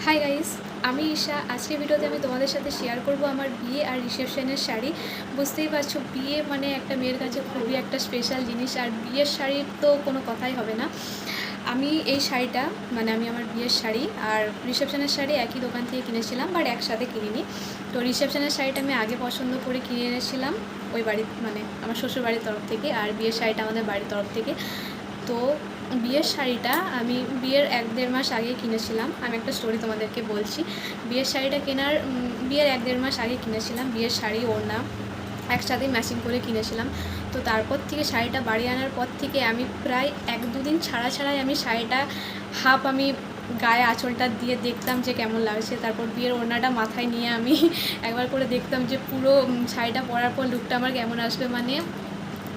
Hi guys, আমি ঈশা। আজকের ভিডিওতে আমি তোমাদের সাথে শেয়ার করব আমার বিয়ে আর রিসেপশনের শাড়ি। বুঝতেই পারছো, বিয়ে মানে একটা মেয়ের কাছে খুবই একটা স্পেশাল জিনিস, আর বিয়ের শাড়ির তো কোনো কথাই হবে না। আমি এই শাড়িটা আমি আমার বিয়ের শাড়ি আর রিসেপশনের শাড়ি একই দোকান থেকে কিনেছিলাম, বাট একসাথে কিনিনি। তো রিসেপশনের শাড়িটা আমি আগে পছন্দ করে কিনে এনেছিলাম ওই বাড়ি আমার শ্বশুর বাড়ির তরফ থেকে, আর বিয়ের শাড়িটা আমাদের বাড়ির তরফ থেকে। তো বিয়ের শাড়িটা আমি বিয়ের 1-1.5 মাস আগে কিনেছিলাম। আমি একটা স্টোরি তোমাদেরকে বলছি। বিয়ের শাড়িটা বিয়ের 1-1.5 মাস আগে কিনেছিলাম। বিয়ের শাড়ি ওড়না একসাথেই ম্যাচিং করে কিনেছিলাম। তো তারপর থেকে শাড়িটা বাড়ি আনার পর থেকে আমি প্রায় 1-2 দিন ছাড়াই আমি শাড়িটা আমি গায়ে আঁচলটা দিয়ে দেখতাম যে কেমন লাগছে। তারপর বিয়ের ওড়নাটা মাথায় নিয়ে আমি একবার করে দেখতাম যে পুরো শাড়িটা পরার পর লুকটা আমার কেমন আসবে।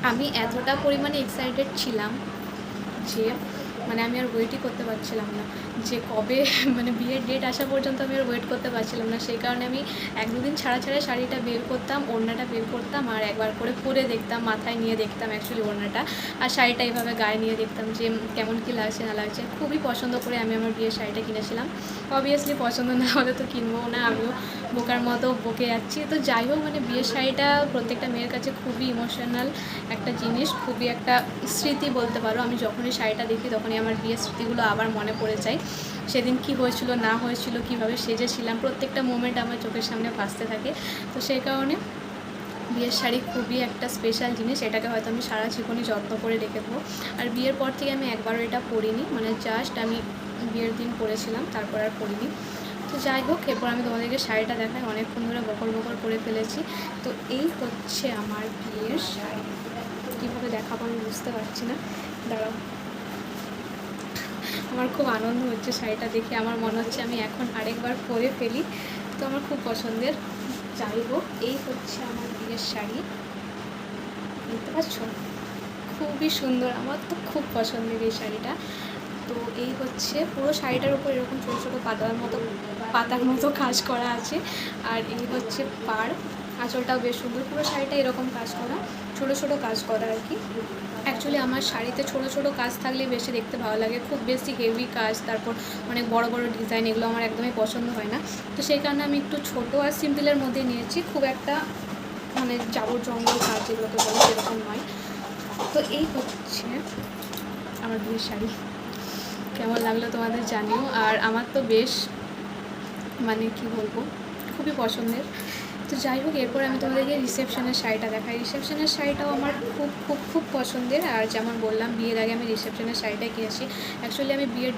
আমি এতটা পরিমাণে এক্সাইটেড ছিলাম যে আমি আর ওয়েটই করতে পারছিলাম না যে কবে বিয়ের ডেট আসা পর্যন্ত আমি আর ওয়েট করতে পারছিলাম না। সেই কারণে আমি 1-2 দিন ছাড়া শাড়িটা বের করতাম, ওড়নাটা বের করতাম, আর একবার করে পরে দেখতাম, মাথায় নিয়ে দেখতাম অ্যাকচুয়ালি ওড়নাটা, আর শাড়িটা এইভাবে গায়ে নিয়ে দেখতাম যে কেমন কী লাগছে না লাগছে। খুবই পছন্দ করে আমি আমার বিয়ের শাড়িটা কিনেছিলাম। অবভিয়াসলি পছন্দ না হলে তো কিনবো না, আমিও বোকার মতো বকে যাচ্ছি। তো যাই হোক, বিয়ের শাড়িটা প্রত্যেকটা মেয়ের কাছে খুবই ইমোশনাল একটা জিনিস, খুবই একটা স্মৃতি বলতে পারো। আমি যখনই শাড়িটা দেখি তখনই আমার বিয়ের স্মৃতিগুলো আবার মনে পড়ে যায়। সেদিন কি হয়েছিল না হয়েছিল, কীভাবে সেজেছিলাম, প্রত্যেকটা মোমেন্ট আমার চোখের সামনে ভাসতে থাকে। তো সেই কারণে বিয়ের শাড়ি খুবই একটা স্পেশাল জিনিস। এটাকে হয়তো আমি সারা জীবনই যত্ন করে রেখে দেবো। আর বিয়ের পর থেকে আমি একবারও এটা পরিনি, জাস্ট আমি বিয়ের দিন পরেছিলাম, তারপর আর পরিনি। তো যাই হোক, এরপর আমি তোমাদেরকে শাড়িটা দেখাই। অনেকক্ষণ ধরে বকর করে ফেলেছি। তো এই হচ্ছে আমার বিয়ের শাড়ি। কীভাবে দেখাবো আমি বুঝতে পারছি না, দাঁড়াও। আমার খুব আনন্দ হচ্ছে শাড়িটা দেখে, আমার মনে হচ্ছে আমি এখন আরেকবার পরে ফেলি। তো আমার খুব পছন্দের। যাই হোক, এই হচ্ছে আমার বিয়ের শাড়ি, বুঝতে পারছো? খুবই সুন্দর, আমার তো খুব পছন্দের এই শাড়িটা। তো এই হচ্ছে পুরো শাড়িটার উপর এরকম ছোটো ছোটো পাতার মতো কাজ করা আছে। আর এই হচ্ছে পাড়, আঁচলটাও বেশ সুন্দর। পুরো শাড়িটা এরকম কাজ করা, ছোটো ছোটো কাজ করা আর কি। অ্যাকচুয়ালি আমার শাড়িতে ছোটো ছোটো কাজ থাকলে বেশি দেখতে ভালো লাগে। খুব বেশি হেভি কাজ, তারপর অনেক বড় বড় ডিজাইন, এগুলো আমার একদমই পছন্দ হয় না। তো সেই কারণে আমি একটু ছোটো আর সিম্পলের মধ্যে নিয়েছি, খুব একটা জাবর জঙ্গল কাজ যেগুলোকে বলে সেরকম নয়। তো এই হচ্ছে আমার বিয়ের শাড়ি। কেমন লাগলো তোমাদের জানিও। আর আমার তো বেশ কি বলবো, খুবই পছন্দের। তো যাই হোক, এরপর আমি তোমাদেরকে রিসেপশনের শাড়িটা দেখাই। রিসেপশনের শাড়িটাও আমার খুব খুব খুব পছন্দের। আর যেমন বললাম, বিয়ের আগে আমি রিসেপশনের শাড়িটাই কিনেছি। অ্যাকচুয়ালি আমি বিয়ের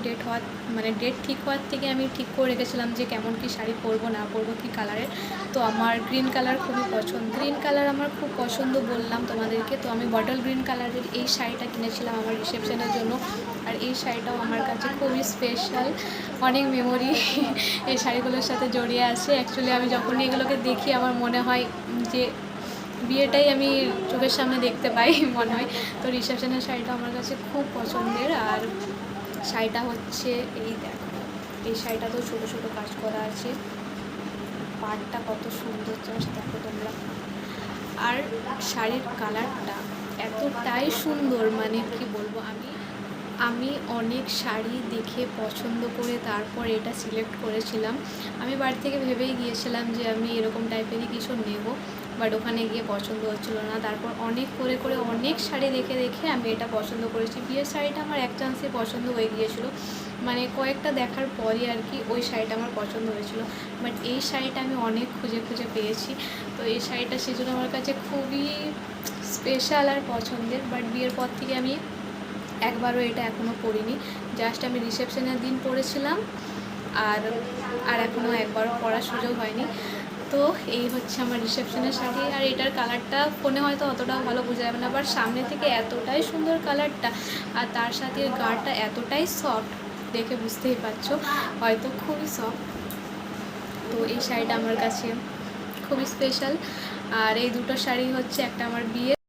ডেট ঠিক হওয়ার থেকে আমি ঠিক করে রেখেছিলাম যে কেমন কি শাড়ি পরবো না পরবো, কী কালারের। তো আমার গ্রিন কালার খুবই পছন্দ, গ্রিন কালার আমার খুব পছন্দ বললাম তোমাদেরকে। তো আমি বটল গ্রিন কালারের এই শাড়িটা কিনেছিলাম আমার রিসেপশনের জন্য। আর এই শাড়িটাও আমার কাছে খুবই স্পেশাল, অনেক মেমোরি এই শাড়িগুলোর সাথে জড়িয়ে আছে। অ্যাকচুয়ালি আমি যখনই এগুলোকে দেখি আমার মনে হয় যে বিয়েটাই আমি চোখের সামনে দেখতে পাই মনে হয়। তো রিসেপশনের শাড়িটা আমার কাছে খুব পছন্দের। আর শাড়িটা হচ্ছে এই দেখো, এই শাড়িটাতেও ছোটো ছোটো কাজ করা আছে, পাড়টা কত সুন্দর জাস্ট দেখো তোমরা। আর শাড়ির কালারটা এতটাই সুন্দর, কি বলবো। আমি অনেক শাড়ি দেখে পছন্দ করে তারপর এটা সিলেক্ট করেছিলাম। আমি বাড়ি থেকে ভেবেই গিয়েছিলাম যে আমি এরকম টাইপেরই কিছু নেব, বাট ওখানে গিয়ে পছন্দ হচ্ছিলো না। তারপর অনেক করে অনেক শাড়ি দেখে আমি এটা পছন্দ করেছি। বিয়ের শাড়িটা আমার এক চান্সে পছন্দ হয়ে গিয়েছিলো, কয়েকটা দেখার পরই আর কি ওই শাড়িটা আমার পছন্দ হয়েছিল। বাট এই শাড়িটা আমি অনেক খুঁজে পেয়েছি। তো এই শাড়িটা সেজন্য আমার কাছে খুবই স্পেশাল আর পছন্দের। বাট বিয়ের পর থেকে আমি একবারও এটা এখনও পরিনি, জাস্ট আমি রিসেপশনের দিন পরেছিলাম, আর এখনও একবারও পরার সুযোগ হয়নি। তো এই হচ্ছে আমার রিসেপশনের শাড়ি। আর এটার কালারটা ফোনে হয়তো অতটাও ভালো বোঝা যাবে না, বাট সামনে থেকে এতটাই সুন্দর কালারটা, আর তার সাথে গাটা এতটাই সফট, দেখে বুঝতেই পারছো হয়তো খুবই সফট। তো এই শাড়িটা আমার কাছে খুবই স্পেশাল। আর এই দুটো শাড়ি হচ্ছে, একটা আমার বিয়ে